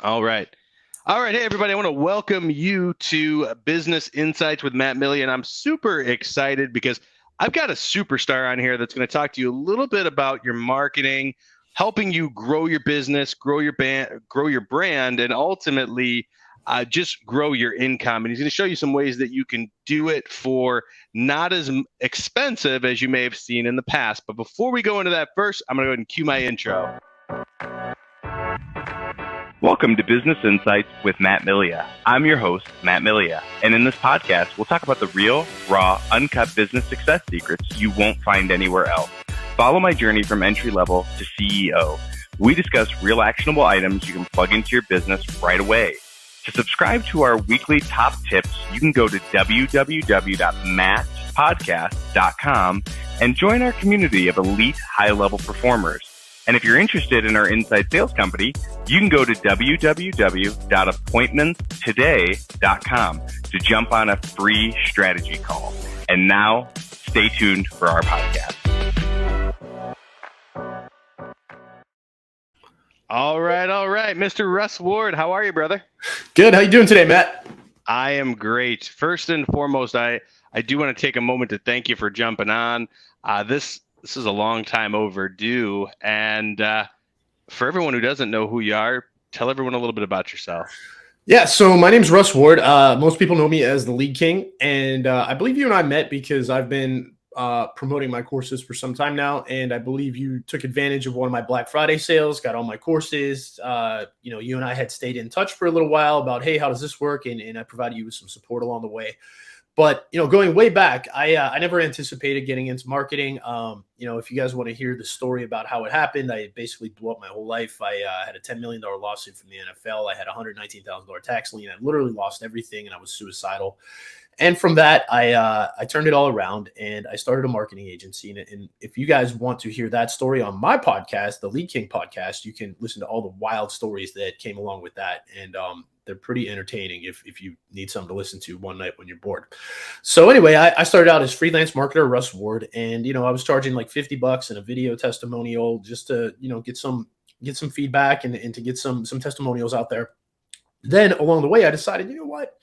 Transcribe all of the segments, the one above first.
All right. All right. Hey, everybody. I want to welcome you to Business Insights with Matt Milia. And I'm super excited because I've got a superstar on here that's going to talk to you a little bit about your marketing, helping you grow your business, grow your brand, and ultimately just grow your income. And he's going to show you some ways that you can do it for not as expensive as you may have seen in the past. But before we go into that, first, I'm going to go ahead and cue my intro. Welcome to Business Insights with Matt Milia. I'm your host, Matt Milia, and in this podcast, we'll talk about the real, raw, uncut business success secrets you won't find anywhere else. Follow my journey from entry level to CEO. We discuss real actionable items you can plug into your business right away. To subscribe to our weekly top tips, you can go to www.mattpodcast.com and join our community of elite high-level performers. And if you're interested in our inside sales company, you can go to www.appointmentstoday.com to jump on a free strategy call. And now, stay tuned for our podcast. All right. Mr. Russ Ward, how are you, brother? Good. How you doing today, Matt? I am great. First and foremost, I do want to take a moment to thank you for jumping on. This is a long time overdue. And for everyone who doesn't know who you are, tell everyone a little bit about yourself. Yeah, so my name's Russ Ward. Most people know me as the Lead King. And I believe you and I met because I've been promoting my courses for some time now. And I believe you took advantage of one of my Black Friday sales, got all my courses. You and I had stayed in touch for a little while about, hey, how does this work? And I provided you with some support along the way. But, going way back, I never anticipated getting into marketing. If you guys want to hear the story about how it happened, I basically blew up my whole life. I had a $10 million lawsuit from the NFL. I had a $119,000 tax lien. I literally lost everything, and I was suicidal. And from that, I turned it all around, and I started a marketing agency. And if you guys want to hear that story on my podcast, the Lead King podcast, you can listen to all the wild stories that came along with that. And they're pretty entertaining if you need something to listen to one night when you're bored. So anyway, I started out as freelance marketer, Russ Ward, and I was charging like $50 in a video testimonial just to get some feedback and to get some testimonials out there. Then along the way, I decided, you know what?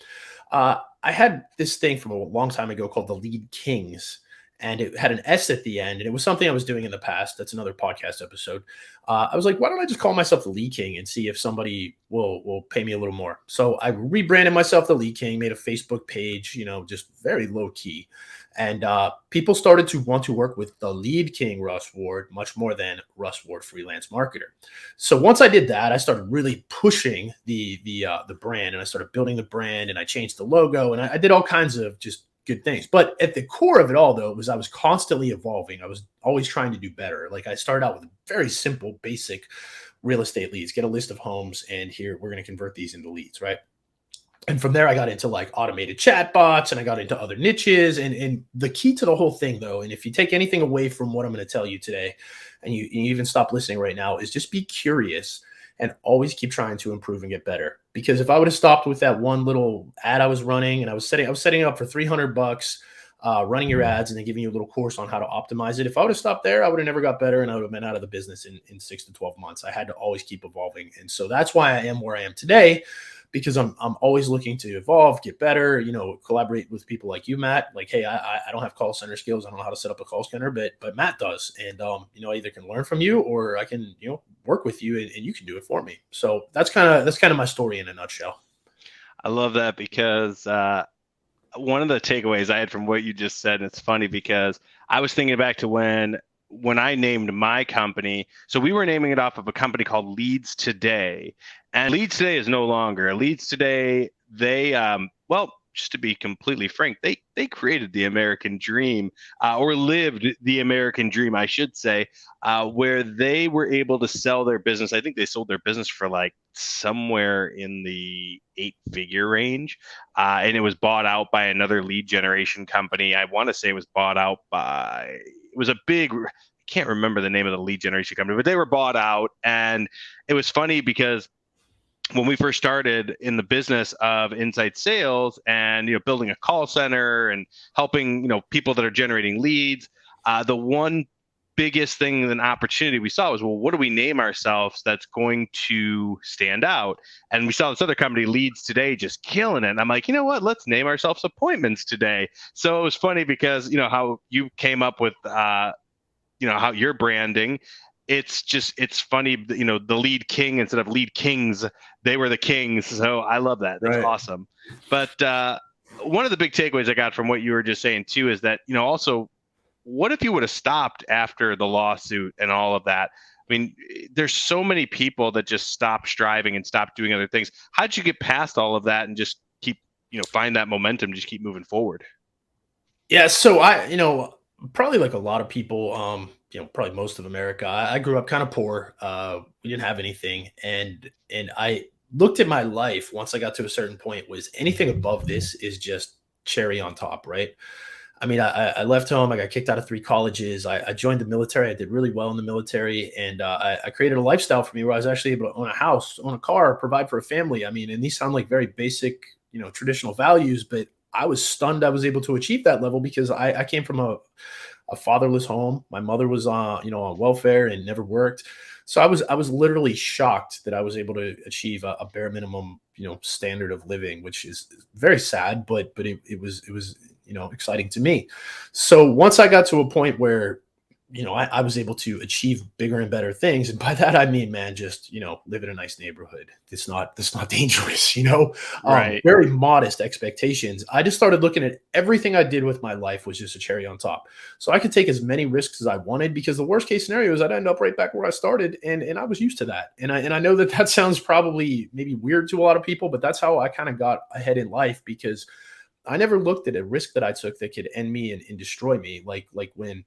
I had this thing from a long time ago called the Lead Kings, and it had an S at the end, and it was something I was doing in the past. That's another podcast episode. I was like, why don't I just call myself the Lead King and see if somebody will pay me a little more? So I rebranded myself the Lead King, made a Facebook page, just very low key. And people started to want to work with the Lead King, Russ Ward, much more than Russ Ward Freelance Marketer. So once I did that, I started really pushing the brand, and I started building the brand, and I changed the logo, and I did all kinds of just good things. But at the core of it all, though, was I was constantly evolving. I was always trying to do better. Like I started out with very simple, basic real estate leads, get a list of homes, and here we're going to convert these into leads, right? And from there, I got into like automated chat bots, and I got into other niches. And the key to the whole thing, though, and if you take anything away from what I'm going to tell you today, and you even stop listening right now, is just be curious and always keep trying to improve and get better. Because if I would have stopped with that one little ad I was running, and I was setting up for $300, running your ads and then giving you a little course on how to optimize it. If I would have stopped there, I would have never got better, and I would have been out of the business in 6 to 12 months. I had to always keep evolving. And so that's why I am where I am today, because I'm always looking to evolve, get better, collaborate with people like you, Matt. Like, hey, I don't have call center skills. I don't know how to set up a call center, but Matt does. And, I either can learn from you, or I can, work with you, and you can do it for me. So that's kind of my story in a nutshell. I love that because one of the takeaways I had from what you just said, and it's funny because I was thinking back to when I named my company. So we were naming it off of a company called Leads Today, and Leads Today is no longer. Leads Today, they, just to be completely frank, they created the American dream, or lived the American dream, I should say, where they were able to sell their business. I think they sold their business for like somewhere in the 8-figure range, and it was bought out by another lead generation company. I want to say it was bought out by, it was a big, I can't remember the name of the lead generation company, but they were bought out. And it was funny because when we first started in the business of inside sales and building a call center and helping people that are generating leads, the one biggest thing, an opportunity we saw was, well, what do we name ourselves that's going to stand out? And we saw this other company, Leads Today, just killing it. And I'm like, you know what? Let's name ourselves Appointments Today. So it was funny because, how you came up with, how you're branding. It's funny, the Lead King instead of Lead Kings, they were the kings. So I love that. That's Right. awesome. But one of the big takeaways I got from what you were just saying too is that, also, what if you would have stopped after the lawsuit and all of that? I mean, there's so many people that just stop striving and stop doing other things. How'd you get past all of that and just keep, find that momentum, just keep moving forward? Yeah, so probably like a lot of people, probably most of America, I grew up kind of poor. We didn't have anything, and I looked at my life once I got to a certain point was anything above this is just cherry on top, right? I mean, I left home. I got kicked out of 3 colleges. I joined the military. I did really well in the military, and I created a lifestyle for me where I was actually able to own a house, own a car, provide for a family. I mean, and these sound like very basic, traditional values, but I was stunned I was able to achieve that level because I came from a fatherless home. My mother was on welfare and never worked. So I was literally shocked that I was able to achieve a bare minimum, standard of living, which is very sad, but it was exciting to me. So once I got to a point where, I was able to achieve bigger and better things. And by that, I mean, man, just, live in a nice neighborhood. It's not dangerous, Right. very modest expectations. I just started looking at everything I did with my life was just a cherry on top. So I could take as many risks as I wanted because the worst case scenario is I'd end up right back where I started. And I was used to that. And I know that sounds probably maybe weird to a lot of people, but that's how I kind of got ahead in life because I never looked at a risk that I took that could end me and destroy me. Like when,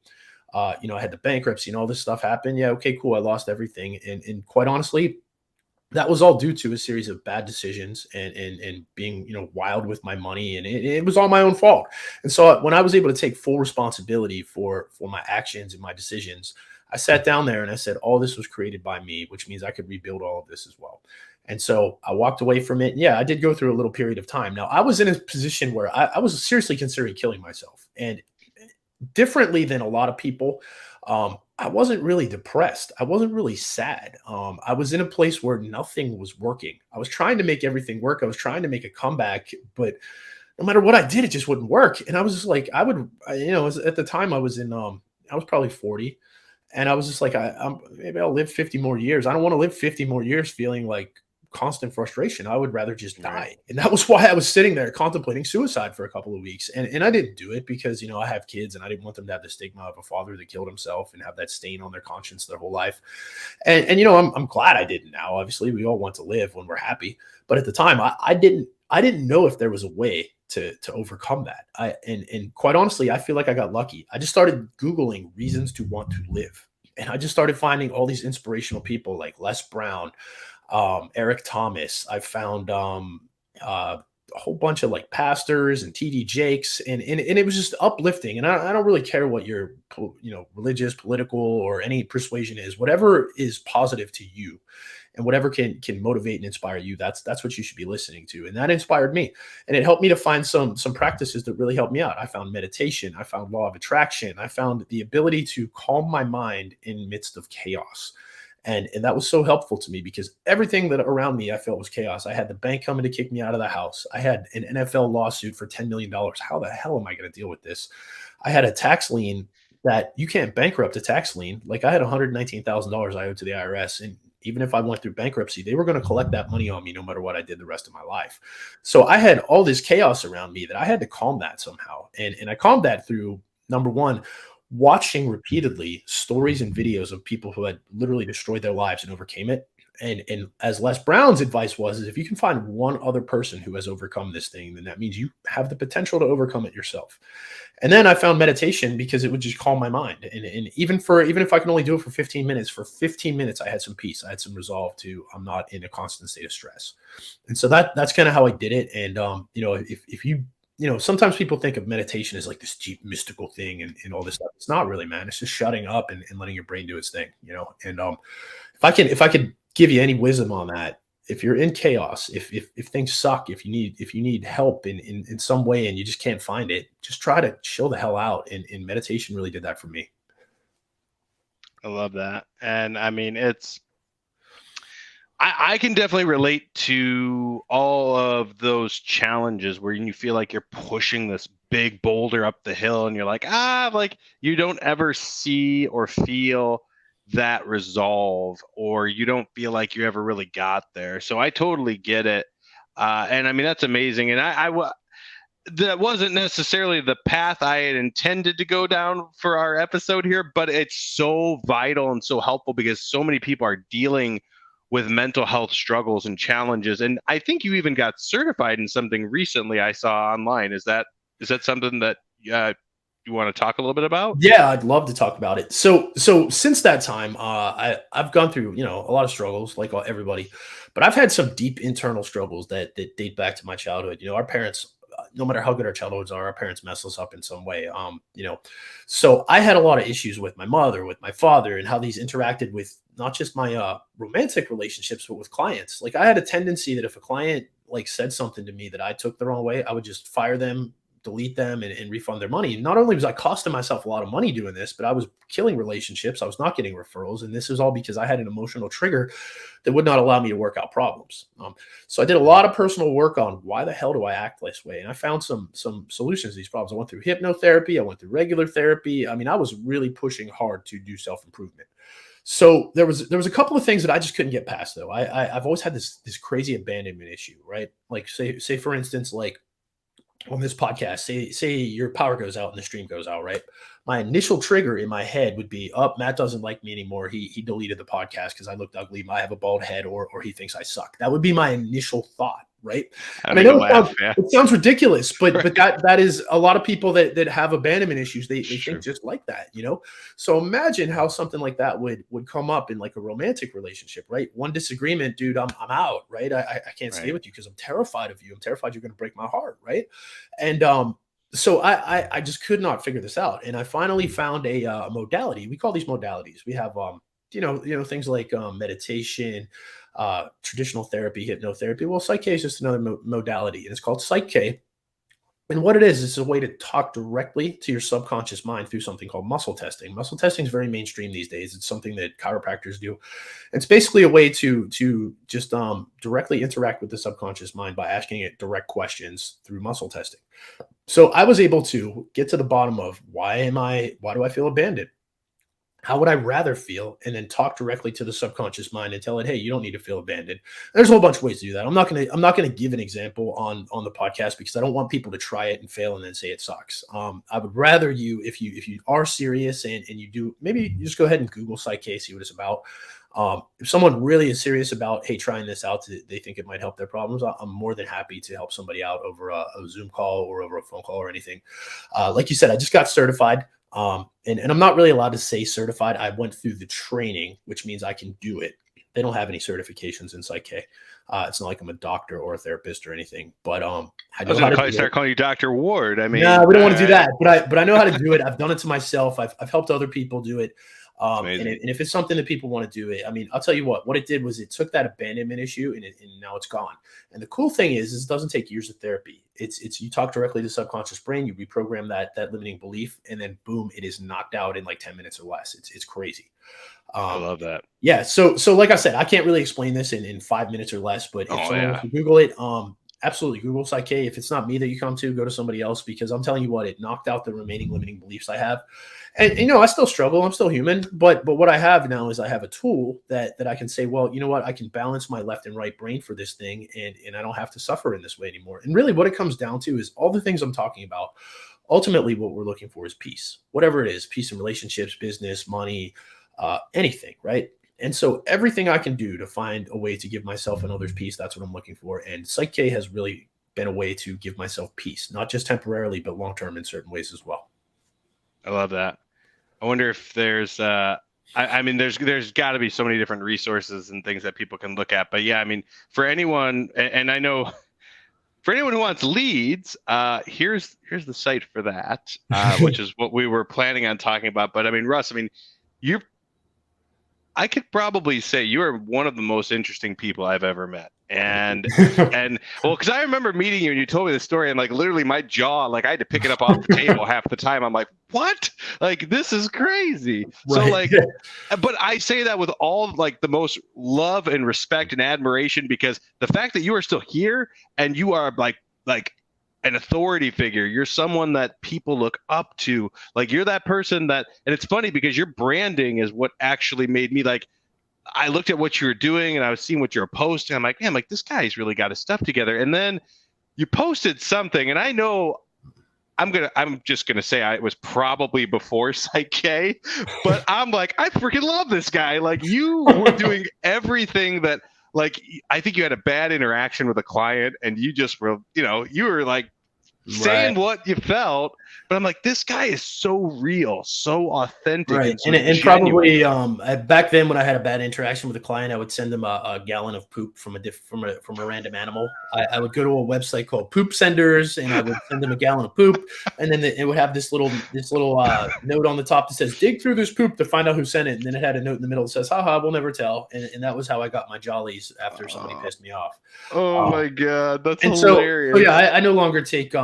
I had the bankruptcy and all this stuff happen. Yeah. Okay, cool. I lost everything. And quite honestly, that was all due to a series of bad decisions and being, wild with my money. And it was all my own fault. And so when I was able to take full responsibility for my actions and my decisions, I sat down there and I said, all this was created by me, which means I could rebuild all of this as well. And so I walked away from it. And yeah, I did go through a little period of time. Now I was in a position where I was seriously considering killing myself. And differently than a lot of people, I wasn't really depressed. I wasn't really sad. I was in a place where nothing was working. I was trying to make everything work. I was trying to make a comeback, but no matter what I did, it just wouldn't work. And I was just like, at the time I was I was probably 40. And I was just like, maybe I'll live 50 more years. I don't want to live 50 more years feeling like constant frustration. I would rather just Right. die. And that was why I was sitting there contemplating suicide for a couple of weeks. And I didn't do it because, I have kids and I didn't want them to have the stigma of a father that killed himself and have that stain on their conscience their whole life. And I'm glad I didn't now. Obviously, we all want to live when we're happy. But at the time, I didn't know if there was a way to overcome that. And quite honestly, I feel like I got lucky. I just started Googling reasons to want to live. And I just started finding all these inspirational people like Les Brown, Eric Thomas. I found a whole bunch of like pastors and TD Jakes, and it was just uplifting. And I don't really care what your religious, political, or any persuasion is. Whatever is positive to you, and whatever can motivate and inspire you, that's what you should be listening to. And that inspired me, and it helped me to find some practices that really helped me out. I found meditation, I found law of attraction, I found the ability to calm my mind in midst of chaos. And that was so helpful to me because everything that around me I felt was chaos. I had the bank coming to kick me out of the house. I had an NFL lawsuit for $10 million. How the hell am I going to deal with this? I had a tax lien that you can't bankrupt a tax lien. Like I had $119,000 I owed to the IRS. And even if I went through bankruptcy, they were going to collect that money on me no matter what I did the rest of my life. So I had all this chaos around me that I had to calm that somehow. And I calmed that through, number one, watching repeatedly stories and videos of people who had literally destroyed their lives and overcame it. And as Les Brown's advice was, is if you can find one other person who has overcome this thing, then that means you have the potential to overcome it yourself. And then I found meditation because it would just calm my mind. And even if I can only do it for 15 minutes, for 15 minutes, I had some peace. I had some resolve to, I'm not in a constant state of stress. And so that's kind of how I did it. And, if you, sometimes people think of meditation as like this deep mystical thing and all this stuff. It's not really, man. It's just shutting up and letting your brain do its thing, And if I could give you any wisdom on that, if you're in chaos, if things suck, if you need help in some way and you just can't find it, just try to chill the hell out. And meditation really did that for me. I love that. And I mean, I can definitely relate to all of those challenges where you feel like you're pushing this big boulder up the hill and you're like you don't ever see or feel that resolve, or you don't feel like you ever really got there. So I totally get it. And I mean, that's amazing. And that wasn't necessarily the path I had intended to go down for our episode here, but it's so vital and so helpful because so many people are dealing with mental health struggles and challenges. And I think you even got certified in something recently I saw online. Is that something that you want to talk a little bit about? Yeah, I'd love to talk about it. So since that time, I've gone through a lot of struggles like everybody, but I've had some deep internal struggles that date back to my childhood. Our parents, no matter how good our childhoods are, our parents mess us up in some way. So I had a lot of issues with my mother, with my father, and how these interacted with not just my romantic relationships, but with clients. Like I had a tendency that if a client like said something to me that I took the wrong way, I would just fire them, delete them, and refund their money. And not only was I costing myself a lot of money doing this, but I was killing relationships. I was not getting referrals. And this was all because I had an emotional trigger that would not allow me to work out problems. So I did a lot of personal work on why the hell do I act this way? And I found some solutions to these problems. I went through hypnotherapy. I went through regular therapy. I mean, I was really pushing hard to do self-improvement. So there was a couple of things that I just couldn't get past though. I've always had this crazy abandonment issue, right? Like say for instance, like on this podcast, say your power goes out and the stream goes out, right? My initial trigger in my head would be, oh, Matt doesn't like me anymore. He deleted the podcast because I looked ugly. I have a bald head, or he thinks I suck. That would be my initial thought, right? And I know it sounds ridiculous, but that is a lot of people that have abandonment issues. They think just like that, So imagine how something like that would come up in like a romantic relationship, right? One disagreement, dude, I'm out, right? I can't stay with you because I'm terrified of you. I'm terrified you're going to break my heart, right? And so I just could not figure this out, and I finally found a modality. We call these modalities. We have things like meditation, traditional therapy, hypnotherapy. Well, Psych-K is just another modality, and it's called Psych-K. And what it is a way to talk directly to your subconscious mind through something called muscle testing. Muscle testing is very mainstream these days. It's something that chiropractors do. It's basically a way to just directly interact with the subconscious mind by asking it direct questions through muscle testing. So I was able to get to the bottom of why do I feel abandoned? How would I rather feel? And then talk directly to the subconscious mind and tell it, hey, you don't need to feel abandoned. There's a whole bunch of ways to do that. I'm not gonna give an example on the podcast because I don't want people to try it and fail and then say it sucks. I would rather you, if you are serious and you do, maybe you just go ahead and Google Psych-K, see what it's about. If someone really is serious about, hey, trying this out, they think it might help their problems, I'm more than happy to help somebody out over a Zoom call or over a phone call or anything. Like you said, I just got certified. And I'm not really allowed to say certified. I went through the training, which means I can do it. They don't have any certifications in Psych-K. It's not like I'm a doctor or a therapist or anything, but I was going to start calling you Dr. Ward. I mean, no, we don't want to do that, but I know how to do it. I've done it to myself. I've helped other people do it. And if it's something that people want to do it, I mean, I'll tell you what it did was it took that abandonment issue and now it's gone. And the cool thing is it doesn't take years of therapy. It's you talk directly to the subconscious brain, you reprogram that limiting belief, and then boom, it is knocked out in like 10 minutes or less. It's crazy. I love that. Yeah. So like I said, I can't really explain this in 5 minutes or less, but if someone wants to Google it, absolutely Google Psych-K. If it's not me that you come to, go to somebody else, because I'm telling you what, it knocked out the remaining limiting beliefs I have. And I still struggle. I'm still human, but what I have now is I have a tool that I can say, well, you know what, I can balance my left and right brain for this thing, and I don't have to suffer in this way anymore. And really what it comes down to is all the things I'm talking about. Ultimately, what we're looking for is peace, whatever it is, peace in relationships, business, money, anything, right? And so everything I can do to find a way to give myself and others peace, that's what I'm looking for. And Psych-K has really been a way to give myself peace, not just temporarily, but long-term in certain ways as well. I love that. I wonder if there's, I mean, there's got to be so many different resources and things that people can look at. But yeah, I mean, for anyone, and I know for anyone who wants leads, here's the site for that, which is what we were planning on talking about. But I mean, Russ, I mean, I could probably say you are one of the most interesting people I've ever met. And well, because I remember meeting you and you told me the story, and like literally my jaw, like I had to pick it up off the table half the time. I'm like, what? Like this is crazy. So Right. like, but I say that with all like the most love and respect and admiration, because the fact that you are still here and you are like an authority figure, you're someone that people look up to. Like you're that person that, and it's funny because your branding is what actually made me like, I looked at what you were doing and I was seeing what you were posting. I'm like, man, like this guy's really got his stuff together. And then you posted something, and I know I'm just gonna say it was probably before Psyche, but I'm like, I freaking love this guy. Like you were doing everything that, like, I think you had a bad interaction with a client and you just were, you were like saying what you felt, but I'm like, this guy is so real, so authentic, Right. and so And genuine. probably back then when I had a bad interaction with a client, I would send them a gallon of poop from a random animal. I would go to a website called Poop Senders, and I would send them a gallon of poop, and then it would have this little note on the top that says dig through this poop to find out who sent it, and then it had a note in the middle that says haha, we'll never tell. And that was how I got my jollies after somebody pissed me off. Oh my God, that's And hilarious. so yeah, I no longer take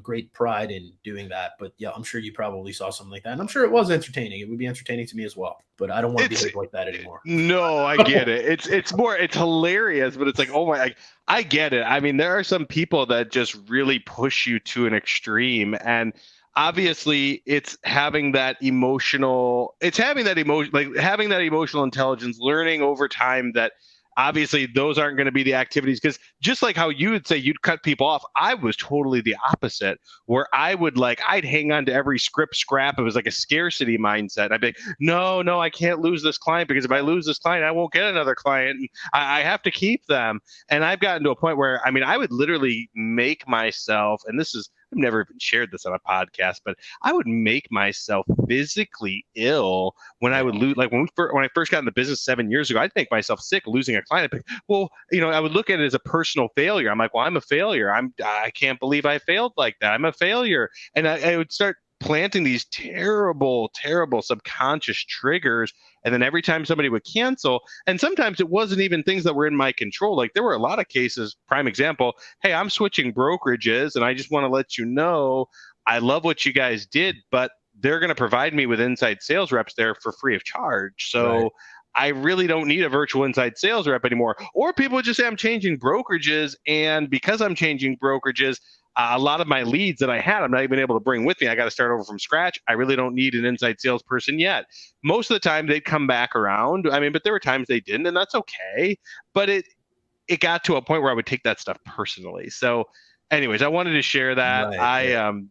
great pride in doing that, but yeah, I'm sure you probably saw something like that, and I'm sure it was entertaining. It would be entertaining to me as well, but I don't want to It's behave like that anymore. No, I get it. It's hilarious, but it's like, oh my, I get it. I mean, there are some people that just really push you to an extreme, and obviously it's having that emotion, like having that emotional intelligence, learning over time that obviously those aren't going to be the activities, because just like how you would say you'd cut people off, I was totally the opposite, where I'd hang on to every script scrap. It was like a scarcity mindset. I'd be like, no, I can't lose this client, because if I lose this client, I won't get another client, and I have to keep them. And I've gotten to a point where, I mean, I would literally make myself, and this is, I've never even shared this on a podcast, but I would make myself physically ill when I would lose. Like when I first got in the business 7 years ago, I'd make myself sick losing a client. But, well, I would look at it as a personal failure. I'm like, well, I'm a failure. I can't believe I failed like that. I'm a failure. And I would start planting these terrible, terrible subconscious triggers. And then every time somebody would cancel, and sometimes it wasn't even things that were in my control. Like there were a lot of cases, prime example, hey, I'm switching brokerages and I just want to let you know, I love what you guys did, but they're going to provide me with inside sales reps there for free of charge. So I really don't need a virtual inside sales rep anymore. Or people would just say I'm changing brokerages, and because I'm changing brokerages, a lot of my leads that I had, I'm not even able to bring with me. I got to start over from scratch. I really don't need an inside salesperson yet. Most of the time they'd come back around. I mean, but there were times they didn't, and that's okay. But it got to a point where I would take that stuff personally. So anyways, I wanted to share that.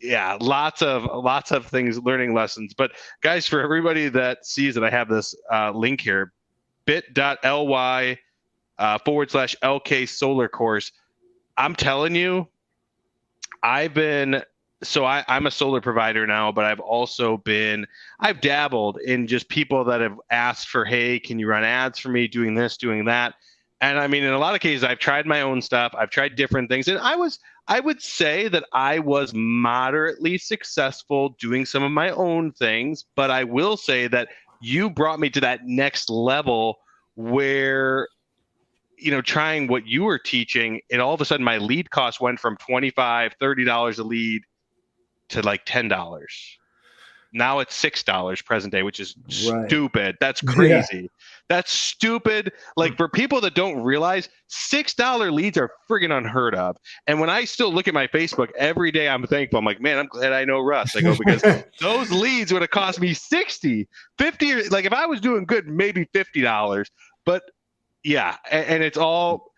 Yeah, lots of things, learning lessons. But guys, for everybody that sees it, I have this link here, bit.ly /LK solar course. I'm telling you, I'm a solar provider now, but I've dabbled in just people that have asked for, hey, can you run ads for me, doing this, doing that. And I mean, in a lot of cases, I've tried my own stuff. I've tried different things. And I would say that I was moderately successful doing some of my own things. But I will say that you brought me to that next level where, trying what you were teaching, and all of a sudden my lead cost went from $25, $30 a lead to like $10. Now it's $6 present day, which is stupid. That's crazy. That's stupid. Like for people that don't realize, $6 leads are friggin' unheard of. And when I still look at my Facebook every day, I'm thankful. I'm like, man, I'm glad I know Russ. I go, because those leads would have cost me 60, 50. Like if I was doing good, maybe $50. But yeah, and it's all,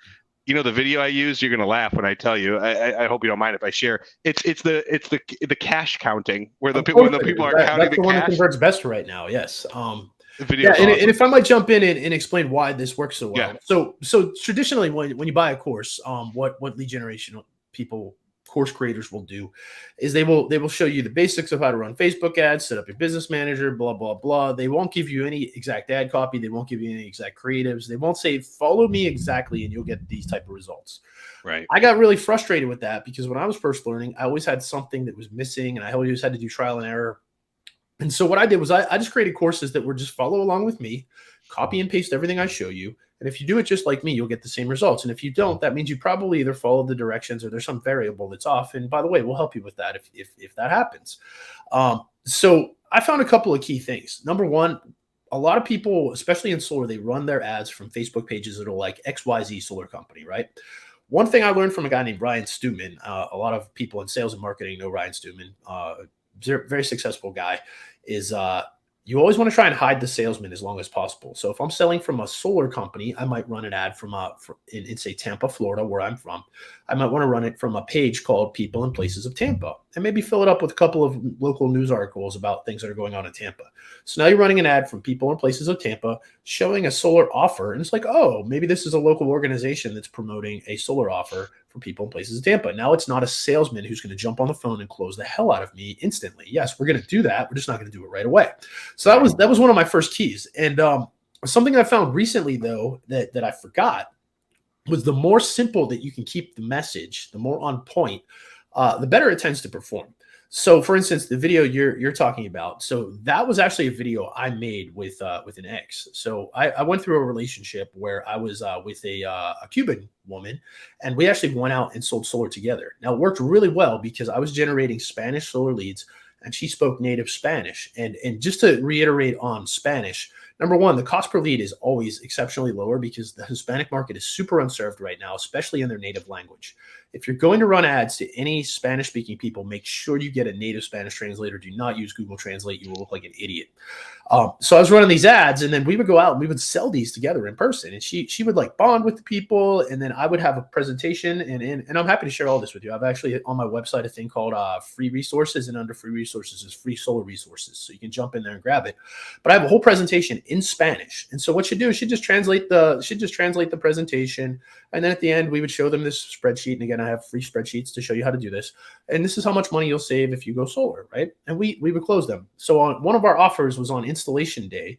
the video I use, you're gonna laugh when I tell you. I hope you don't mind if I share. It's the cash counting, where the people are counting that's the one cash. that converts best right now. Yes. Video and if I might jump in and explain why this works so well. Yeah. So traditionally, when you buy a course, what lead generation course creators will do is they will show you the basics of how to run Facebook ads, set up your business manager, blah, blah, blah. They won't give you any exact ad copy. They won't give you any exact creatives. They won't say, follow me exactly, and you'll get these type of results. Right. I got really frustrated with that because when I was first learning, I always had something that was missing, and I always had to do trial and error. And so what I did was I just created courses that were just follow along with me, copy and paste everything I show you. And if you do it just like me, you'll get the same results. And if you don't, that means you probably either follow the directions or there's some variable that's off. And by the way, we'll help you with that if that happens. So I found a couple of key things. Number one, a lot of people, especially in solar, they run their ads from Facebook pages that are like XYZ Solar Company, right? One thing I learned from a guy named Ryan Stewman, a lot of people in sales and marketing know Ryan Stewman, very successful guy, is you always want to try and hide the salesman as long as possible. So if I'm selling from a solar company, I might run an ad in say Tampa, Florida, where I'm from. I might want to run it from a page called People and Places of Tampa, and maybe fill it up with a couple of local news articles about things that are going on in Tampa. So now you're running an ad from People and Places of Tampa, showing a solar offer, and it's like, oh, maybe this is a local organization that's promoting a solar offer for People and Places of Tampa. Now it's not a salesman who's going to jump on the phone and close the hell out of me instantly. Yes, we're going to do that. We're just not going to do it right away. So that was one of my first keys. And something I found recently, though, that I forgot was the more simple that you can keep the message, the more on point, the better it tends to perform. So, for instance, the video you're talking about, so that was actually a video I made with an ex. So I went through a relationship where I was with a Cuban woman, and we actually went out and sold solar together. Now, it worked really well because I was generating Spanish solar leads, and she spoke native Spanish. And just to reiterate on Spanish, number one, the cost per lead is always exceptionally lower because the Hispanic market is super unserved right now, especially in their native language. If you're going to run ads to any Spanish-speaking people, make sure you get a native Spanish translator. Do not use Google Translate. You will look like an idiot. So I was running these ads, and then we would go out and we would sell these together in person. And she would like bond with the people, and then I would have a presentation. And I'm happy to share all this with you. I've actually on my website a thing called free resources, and under free resources is free solar resources. So you can jump in there and grab it. But I have a whole presentation in Spanish. And so what you do is she'd just translate the presentation. And then at the end, we would show them this spreadsheet. And again, I have free spreadsheets to show you how to do this. And this is how much money you'll save if you go solar, right? And we would close them. So on one of our offers was on installation day.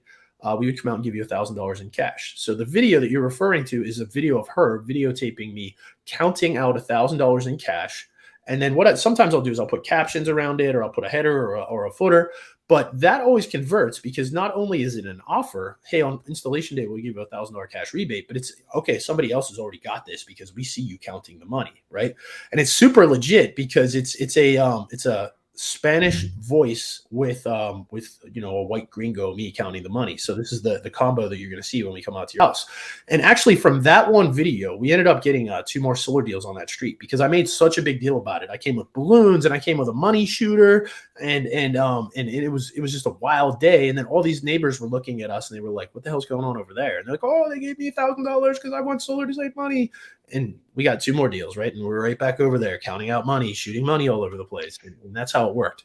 We would come out and give you $1,000 in cash. So the video that you're referring to is a video of her videotaping me counting out $1,000 in cash. And then sometimes I'll do is I'll put captions around it, or I'll put a header or a footer. But that always converts because not only is it an offer, hey, on installation day, we'll give you $1,000 cash rebate, but it's okay. Somebody else has already got this because we see you counting the money, right? And it's super legit because it's a Spanish voice with a white gringo, me counting the money. So this is the combo that you're going to see when we come out to your house. And actually from that one video, we ended up getting 2 more solar deals on that street because I made such a big deal about it. I came with balloons and I came with a money shooter and it was just a wild day. And then all these neighbors were looking at us and they were like, what the hell's going on over there? And they're like, oh, they gave me $1,000 because I want solar to save money. And we got 2 more deals, right? And we're right back over there counting out money, shooting money all over the place. And that's how it worked.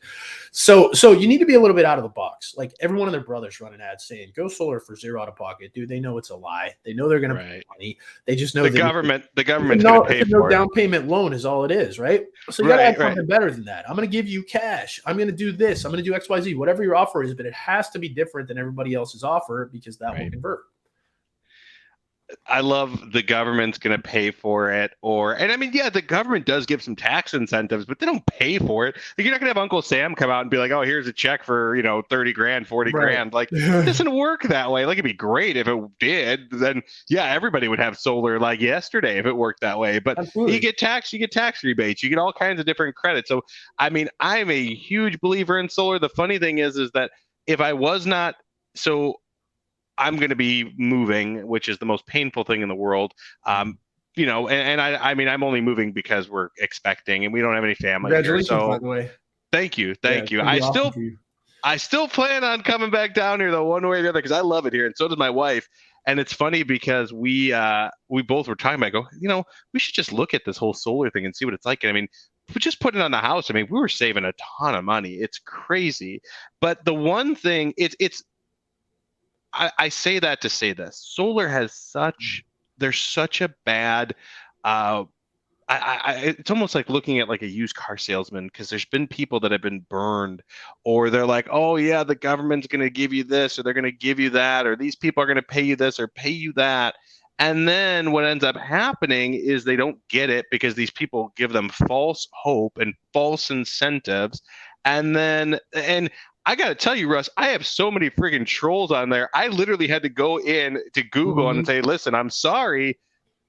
So you need to be a little bit out of the box. Like every one of their brothers run an ad saying, go solar for 0 out of pocket. Dude, they know it's a lie. They know they're going to pay money. They just know the government's going to pay for it. Down payment loan is all it is, right? So you got to have something better than that. I'm going to give you cash. I'm going to do this. I'm going to do XYZ, whatever your offer is, but it has to be different than everybody else's offer because that will convert. I love the government's going to pay for it, and I mean, yeah, the government does give some tax incentives, but they don't pay for it. Like, you're not going to have Uncle Sam come out and be like, oh, here's a check for, 30 grand, 40 grand. Like, it doesn't work that way. Like, it'd be great if it did. Then, yeah, everybody would have solar like yesterday if it worked that way. But you get tax rebates, you get all kinds of different credits. So, I mean, I'm a huge believer in solar. The funny thing is that if I was not, I'm going to be moving, which is the most painful thing in the world. I mean, I'm only moving because we're expecting and we don't have any family. Congratulations, here, so by the way. Thank you. I still plan on coming back down here though, one way or the other, because I love it here, and so does my wife. And it's funny because we both were talking about, we should just look at this whole solar thing and see what it's like. And I mean, we just put it on the house. I mean, we were saving a ton of money. It's crazy. But the one thing, I say that to say this: solar has there's such a bad. It's almost like looking at like a used car salesman, because there's been people that have been burned, or they're like, oh yeah, the government's going to give you this, or they're going to give you that, or these people are going to pay you this or pay you that. And then what ends up happening is they don't get it because these people give them false hope and false incentives. And I got to tell you, Russ, I have so many freaking trolls on there. I literally had to go in to Google and Mhm. say, listen, I'm sorry.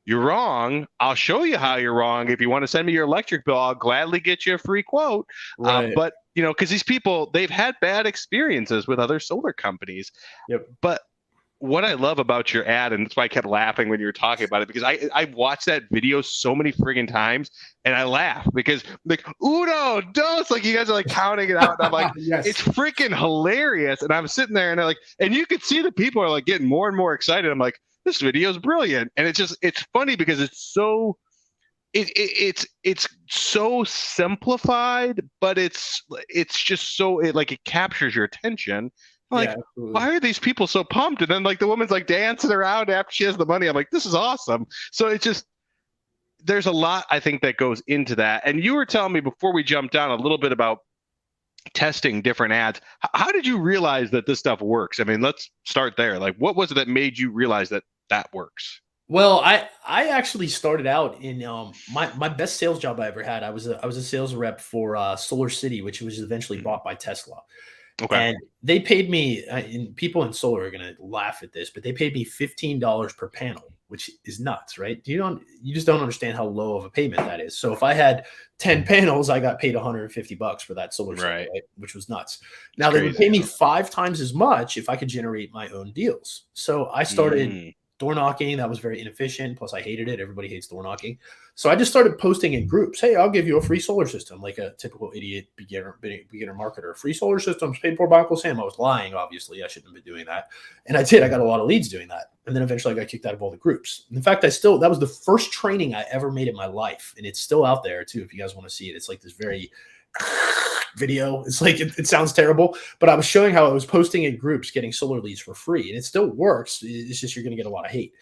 You're wrong. I'll show you how you're wrong. If you want to send me your electric bill, I'll gladly get you a free quote. Right. But, because these people, they've had bad experiences with other solar companies. Yep. But what I love about your ad, and that's why I kept laughing when you were talking about it, because I've watched that video so many friggin' times, and I laugh because like uno, dos, like you guys are like counting it out, and I'm like, it's Yes. freaking hilarious, and I'm sitting there and and you could see the people are like getting more and more excited. I'm like, this video is brilliant, and it's funny because it's so. It's so simplified, but it's just so it captures your attention. Yeah, Like, absolutely. why are these people so pumped? And then like the woman's like dancing around after she has the money. I'm like, this is awesome. So it's just there's a lot I think that goes into that. And you were telling me before we jumped down a little bit about testing different ads. How did you realize that this stuff works? I mean, let's start there. Like, what was it that made you realize that that works? Well, I actually started out in my best sales job I ever had. I was a sales rep for Solar City, which was eventually Mhm. bought by Tesla. Okay. And they paid me, and people in solar are going to laugh at this, but they paid me $15 per panel, which is nuts, right? You just don't understand how low of a payment that is. So if I had 10 panels, I got paid $150 for that solar cell, Right. right? Which was nuts. It's Now they would pay crazy, me huh? 5 times as much if I could generate my own deals. So I started Mm. door knocking. That was very inefficient. Plus, I hated it. Everybody hates door knocking. So I just started posting in groups. Hey, I'll give you a free solar system, like a typical idiot beginner marketer. Free solar systems paid for by Uncle Sam. I was lying, obviously. I shouldn't have been doing that. And I did. I got a lot of leads doing that. And then eventually I got kicked out of all the groups. In fact, that was the first training I ever made in my life. And it's still out there too, if you guys want to see it. It's like this very video. It's like it sounds terrible, but I was showing how I was posting in groups, getting solar leads for free, and it still works. It's just you're going to get a lot of hate.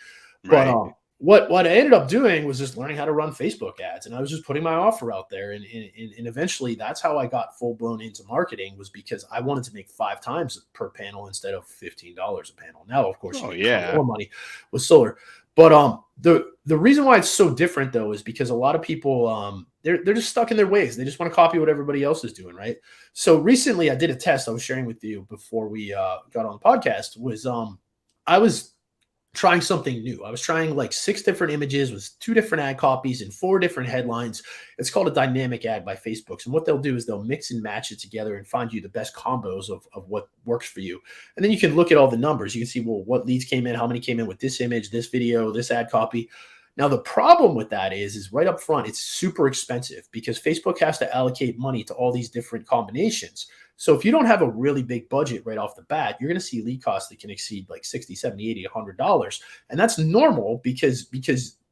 But Right. what I ended up doing was just learning how to run Facebook ads, and I was just putting my offer out there, and eventually that's how I got full blown into marketing, was because I wanted to make 5 times per panel instead of $15 a panel. Now, of course, you Oh make a ton yeah. more money with solar, but the reason why it's so different though is because a lot of people they're just stuck in their ways. They just want to copy what everybody else is doing, right? So recently, I did a test I was sharing with you before we got on the podcast. Was I was trying something new. I was trying like 6 different images with 2 different ad copies and 4 different headlines. It's called a dynamic ad by Facebook. And what they'll do is they'll mix and match it together and find you the best combos of what works for you. And then you can look at all the numbers. You can see, well, what leads came in, how many came in with this image, this video, this ad copy. Now, the problem with that is right up front, it's super expensive because Facebook has to allocate money to all these different combinations. So if you don't have a really big budget right off the bat, you're going to see lead costs that can exceed like 60, 70, 80, $100. And that's normal because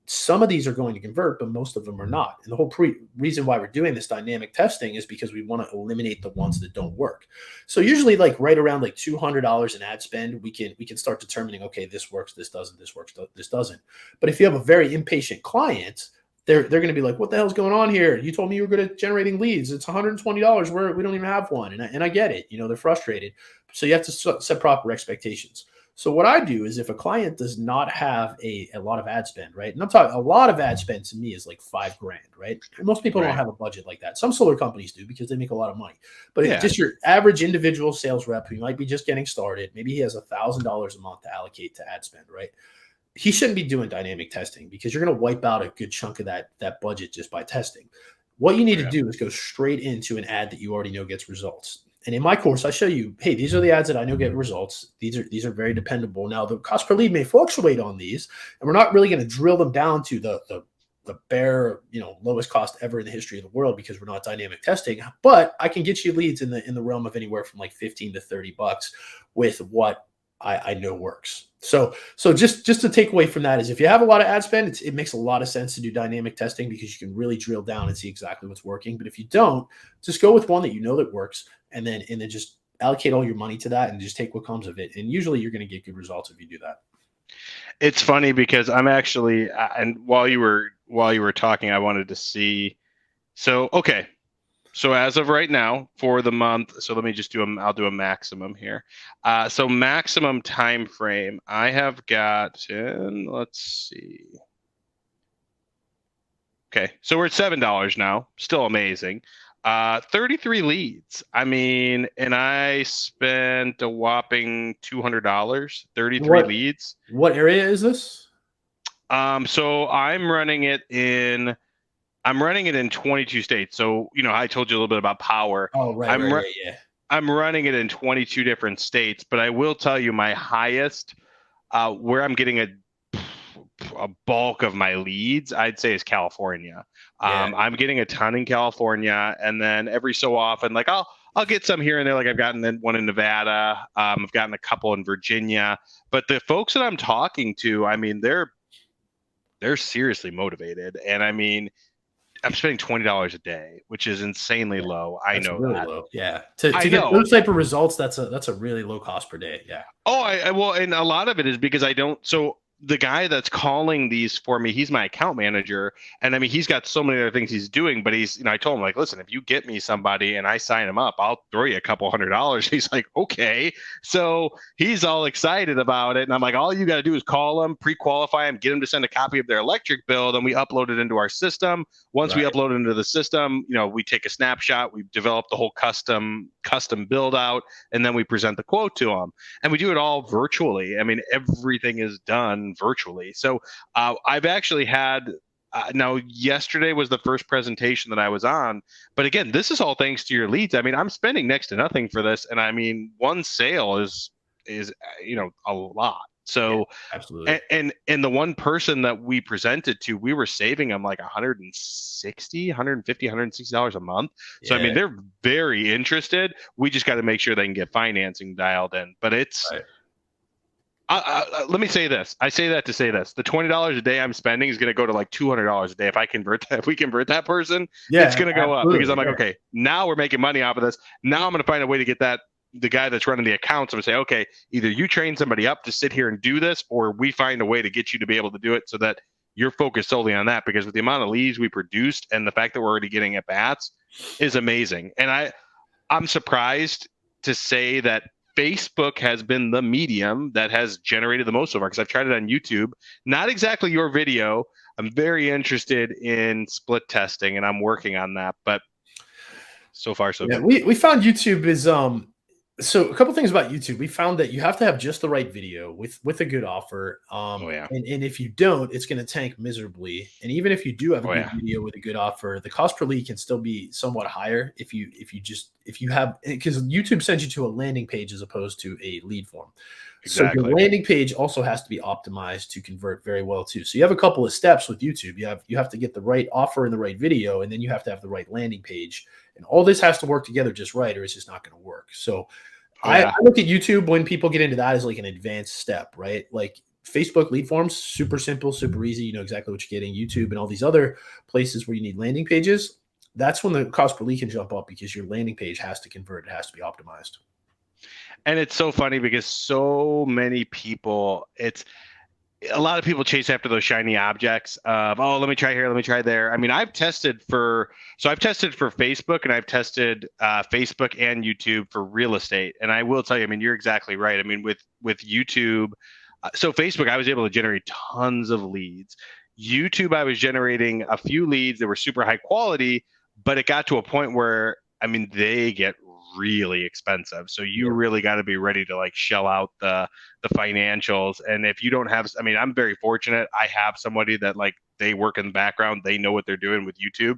some of these are going to convert, but most of them are not. And the whole reason why we're doing this dynamic testing is because we want to eliminate the ones that don't work. So usually like right around like $200 in ad spend, we can start determining, okay, this works, this doesn't, this works, this doesn't. But if you have a very impatient client, they're going to be like, what the hell's going on here? You told me you were good at generating leads. It's $120 where we don't even have one. And I get it. They're frustrated. So you have to set proper expectations. So what I do is if a client does not have a lot of ad spend, right? And I'm talking a lot of ad spend to me is like $5,000, right? And most people don't Right. have a budget like that. Some solar companies do because they make a lot of money. But Yeah. just your average individual sales rep who might be just getting started, maybe he has $1,000 a month to allocate to ad spend, right? He shouldn't be doing dynamic testing because you're going to wipe out a good chunk of that budget just by testing. What you need to Yeah. do is go straight into an ad that you already know gets results. And in my course, I show you, hey, these are the ads that I know get results. These are very dependable. Now, the cost per lead may fluctuate on these, and we're not really going to drill them down to the bare, lowest cost ever in the history of the world because we're not dynamic testing. But I can get you leads in the realm of anywhere from like 15 to $30 with what I know works. So just to take away from that is if you have a lot of ad spend, it makes a lot of sense to do dynamic testing because you can really drill down and see exactly what's working. But if you don't, just go with one that you know that works, and then just allocate all your money to that and just take what comes of it. And usually you're going to get good results if you do that. It's funny because I'm actually, and while you were talking, I wanted to see. So okay, so as of right now for the month, so let me just I'll do a maximum here. So maximum time frame, I have got, and let's see. Okay, so we're at $7 now, still amazing. 33 leads. I mean, and I spent a whopping $200, 33 What leads. what area is this? So I'm running it in 22 states. So, I told you a little bit about power. Oh, right, I'm right, ru- yeah, yeah. I'm running it in 22 different states, but I will tell you my highest, where I'm getting a bulk of my leads, I'd say, is California. Yeah. I'm getting a ton in California, and then every so often, like I'll get some here and there. Like I've gotten one in Nevada. I've gotten a couple in Virginia. But the folks that I'm talking to, I mean, they're seriously motivated, and I mean, I'm spending $20 a day, which is insanely Yeah. low. I That's know really that. low. Yeah. To I get know. those type of results, that's a really low cost per day. Yeah. Oh, well, and a lot of it is because I don't. So the guy that's calling these for me, he's my account manager, and I mean, he's got so many other things he's doing. But I told him, like, listen, if you get me somebody and I sign him up, I'll throw you a couple $100. He's like, okay. So he's all excited about it, and I'm like, all you got to do is call them, pre-qualify them, get them to send a copy of their electric bill, then we upload it into our system. Once we Right. upload it into the system, we take a snapshot, we develop the whole custom build out, and then we present the quote to them, and we do it all virtually. I mean, everything is done virtually. So I've actually had. Now, yesterday was the first presentation that I was on, but again, this is all thanks to your leads. I mean, I'm spending next to nothing for this, and I mean, one sale is a lot. Yeah. So, Absolutely. and the one person that we presented to, we were saving them like 160, 150, $160 a month. So I mean, Yeah. they're very interested. We just got to make sure they can get financing dialed in. But it's Right. let me say this. I say that to say this: the $20 a day I'm spending is going to go to like $200 a day if I convert that. If we convert that person, it's Yeah. going to go up because I'm Absolutely. like, Yeah. okay, now we're making money off of this. Now I'm going to find a way to get the guy that's running the accounts. I'm going to say, okay, either you train somebody up to sit here and do this, or we find a way to get you to be able to do it so that you're focused solely on that. Because with the amount of leads we produced and the fact that we're already getting at bats is amazing. And I'm surprised to say that Facebook has been the medium that has generated the most of our, because I've tried it on YouTube. Not exactly your video. I'm very interested in split testing, and I'm working on that. But so far, so Yeah, good. we found YouTube is so a couple things about YouTube. We found that you have to have just the right video with a good offer. Oh yeah. And if you don't, it's going to tank miserably. And even if you do have a Oh good yeah. video with a good offer, the cost per lead can still be somewhat higher if you have, because YouTube sends you to a landing page as opposed to a lead form. So your Exactly. landing page also has to be optimized to convert very well too. So you have a couple of steps with YouTube. You have to get the right offer and the right video, and then you have to have the right landing page. And all this has to work together just right, or it's just not going to work. So Oh I yeah. look at YouTube when people get into that as like an advanced step, right? Like Facebook lead forms, super simple, super easy. You know exactly what you're getting. YouTube and all these other places where you need landing pages, that's when the cost per lead can jump up because your landing page has to convert. It has to be optimized. And it's so funny because so many people, a lot of people chase after those shiny objects of, oh, let me try here, let me try there. I mean, I've tested for Facebook, and I've tested Facebook and YouTube for real estate. And I will tell you, I mean, you're exactly right. I mean, with YouTube, so Facebook, I was able to generate tons of leads. YouTube, I was generating a few leads that were super high quality, but it got to a point where, I mean, they get really expensive. So you Yeah. really got to be ready to like shell out the financials. And if you don't have, I mean, I'm very fortunate. I have somebody that like they work in the background. They know what they're doing with YouTube.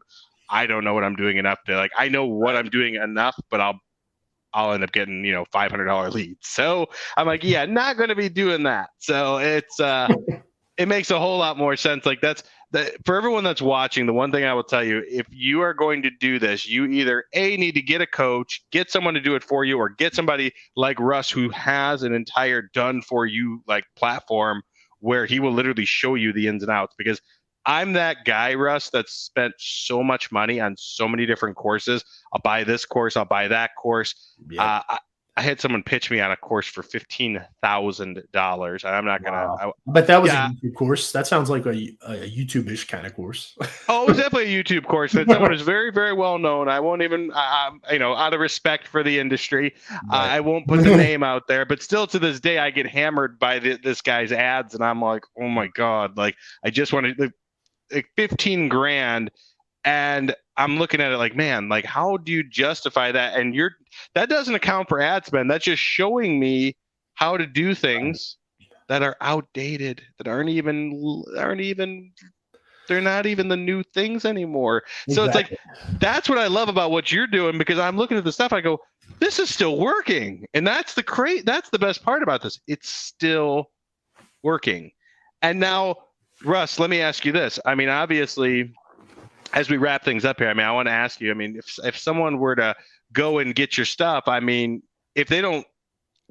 I don't know what I'm doing enough to like, I know what I'm doing enough, but I'll end up getting, $500 leads. So I'm like, yeah, not going to be doing that. So it makes a whole lot more sense. Like for everyone that's watching, the one thing I will tell you, if you are going to do this, you either need to get a coach, get someone to do it for you, or get somebody like Russ who has an entire done for you like platform where he will literally show you the ins and outs. Because I'm that guy, Russ, that's spent so much money on so many different courses. I'll buy this course, I'll buy that course. Yeah. I had someone pitch me on a course for $15,000. I'm not gonna. Wow. But that was Yeah. a YouTube course. That sounds like a YouTube-ish kind of course. Oh, it was definitely a YouTube course. That someone who's very, very well known. I won't even, out of respect for the industry, Right. I won't put the name out there. But still, to this day, I get hammered by this guy's ads, and I'm like, oh my god! Like, I just wanted like 15 grand. And I'm looking at it like, man, like how do you justify that? And that doesn't account for ad spend. That's just showing me how to do things that are outdated, that aren't even they're not even the new things anymore. So it's like Exactly. that's what I love about what you're doing, because I'm looking at the stuff, I go, this is still working. And that's the best part about this. It's still working. And now, Russ, let me ask you this. I mean, obviously, as we wrap things up here, I mean, I want to ask you, I mean, if someone were to go and get your stuff, I mean, if they don't,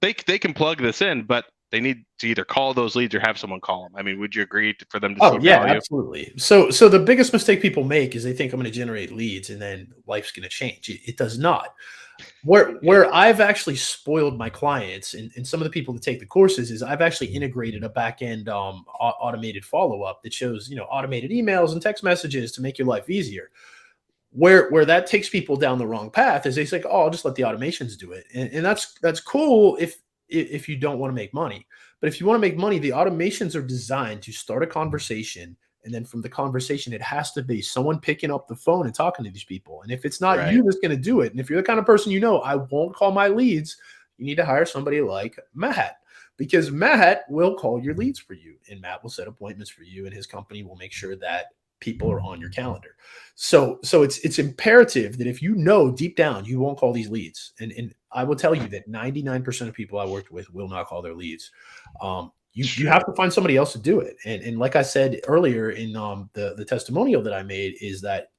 they can plug this in, but they need to either call those leads or have someone call them. I mean, would you agree for them to Oh still yeah, call you? absolutely. So the biggest mistake people make is they think I'm going to generate leads and then life's going to change. It does not. Where I've actually spoiled my clients and some of the people that take the courses is I've actually integrated a back end automated follow up that shows automated emails and text messages to make your life easier. Where that takes people down the wrong path is they think, oh, I'll just let the automations do it, and that's cool if you don't want to make money. But if you want to make money, the automations are designed to start a conversation, and then from the conversation, it has to be someone picking up the phone and talking to these people. And if it's not Right. you that's going to do it, and if you're the kind of person I won't call my leads, you need to hire somebody like Matt, because Matt will call your leads for you, and Matt will set appointments for you, and his company will make sure that people are on your calendar. So it's imperative that if you know deep down you won't call these leads, and I will tell you that 99% of people I worked with will not call their leads. You have to find somebody else to do it. And like I said earlier in the testimonial that I made is that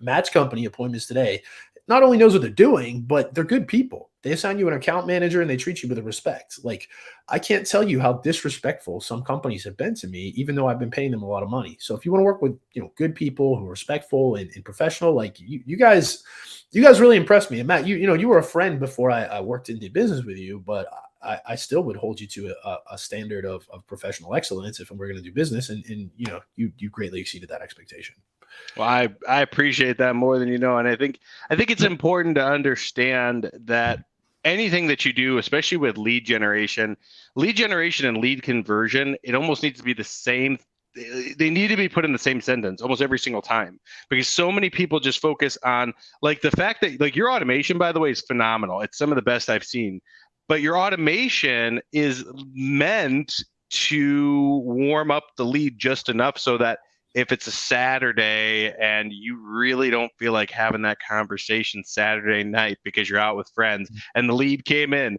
Matt's company, Appointments Today, not only knows what they're doing, but they're good people. They assign you an account manager and they treat you with respect. Like, I can't tell you how disrespectful some companies have been to me, even though I've been paying them a lot of money. So if you want to work with good people who are respectful and professional, like you guys really impressed me. And Matt, you were a friend before I worked into business with you, but I still would hold you to a standard of professional excellence if we're going to do business. And you greatly exceeded that expectation. Well, I appreciate that more than you know, and I think it's important to understand that anything that you do, especially with lead generation and lead conversion, it almost needs to be the same. They need to be put in the same sentence almost every single time, because so many people just focus on like the fact that like your automation, by the way, is phenomenal. It's some of the best I've seen, but your automation is meant to warm up the lead just enough so that if it's a Saturday and you really don't feel like having that conversation Saturday night because you're out with friends and the lead came in,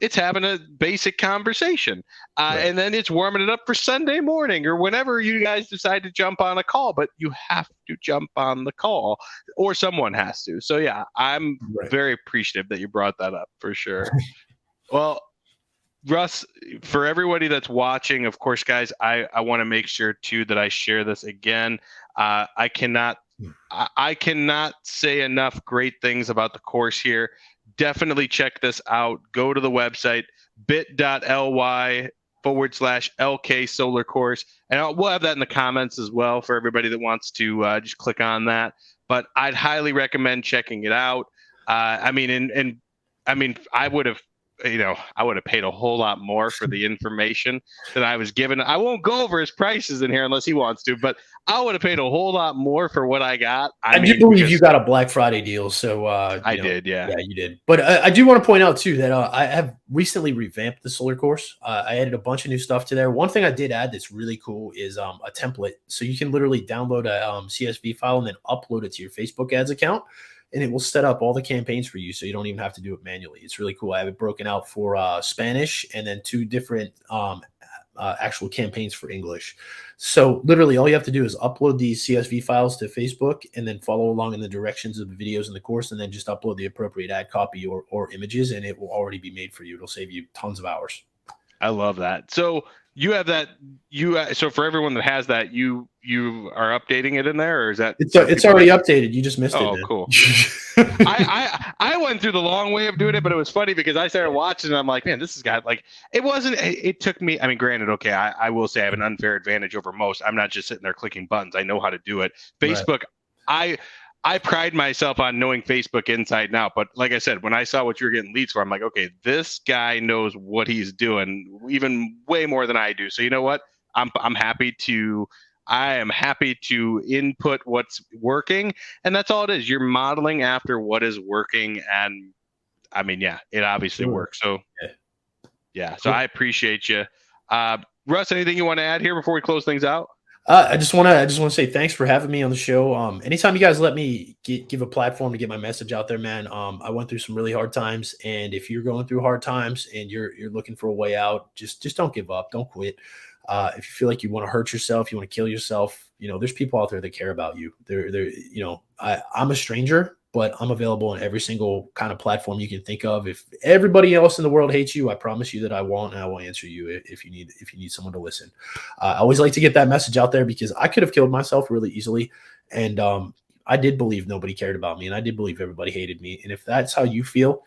it's having a basic conversation. Right. And then it's warming it up for Sunday morning or whenever you guys decide to jump on a call, but you have to jump on the call or someone has to. So yeah, I'm Right. very appreciative that you brought that up for sure. Well, Russ, for everybody that's watching, of course, guys, I want to make sure too that I share this again. I cannot say enough great things about the course here. Definitely check this out. Go to the website bit.ly/LK Solar Course, and we'll have that in the comments as well for everybody that wants to just click on that. But I'd highly recommend checking it out. I mean, I would have paid a whole lot more for the information that I was given. I won't go over his prices in here unless he wants to, but I would have paid a whole lot more for what I got. I do believe you got a Black Friday deal, so I did, yeah. Yeah, you did. But I do want to point out too that I have recently revamped the solar course. I added a bunch of new stuff to there. One thing I did add that's really cool is a template, so you can literally download a CSV file and then upload it to your Facebook ads account, and it will set up all the campaigns for you, so you don't even have to do it manually. It's really cool. I have it broken out for Spanish and then two different actual campaigns for English. So literally all you have to do is upload these CSV files to Facebook and then follow along in the directions of the videos in the course, and then just upload the appropriate ad copy or images, and it will already be made for you. It'll save you tons of hours. I love that. So you have that. So for everyone that has that, you are updating it in there, or is that it's already updated? You just missed it. Oh, man. cool. I went through the long way of doing it, but it was funny because I started watching and I'm like, man, this has got like it took me. I mean, granted, okay, I will say I have an unfair advantage over most. I'm not just sitting there clicking buttons. I know how to do it. Facebook, right. I pride myself on knowing Facebook inside and out. But like I said, when I saw what you were getting leads for, I'm like, okay, this guy knows what he's doing, even way more than I do. So you know what? I'm happy to I am happy to input what's working. And that's all it is. You're modeling after what is working. And I mean, yeah, it obviously Sure. works. So, Yeah. yeah. So Cool. I appreciate you. Russ, anything you want to add here before we close things out? I just want to say thanks for having me on the show. Anytime you guys let me give a platform to get my message out there, man. I went through some really hard times, and if you're going through hard times and you're looking for a way out, just don't give up, don't quit. If you feel like you want to hurt yourself, you want to kill yourself, there's people out there that care about you. I'm a stranger, but I'm available on every single kind of platform you can think of. If everybody else in the world hates you, I promise you that I won't, and I will answer you if you need someone to listen. I always like to get that message out there because I could have killed myself really easily, and I did believe nobody cared about me, and I did believe everybody hated me. And if that's how you feel,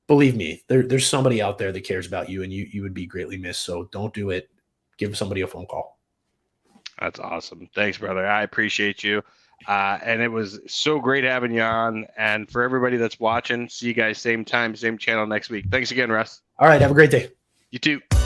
believe me, there's somebody out there that cares about you, and you would be greatly missed. So don't do it. Give somebody a phone call. That's awesome. Thanks, brother. I appreciate you. And it was so great having you on. And for everybody that's watching, see you guys same time, same channel next week. Thanks again, Russ. All right. Have a great day. You too.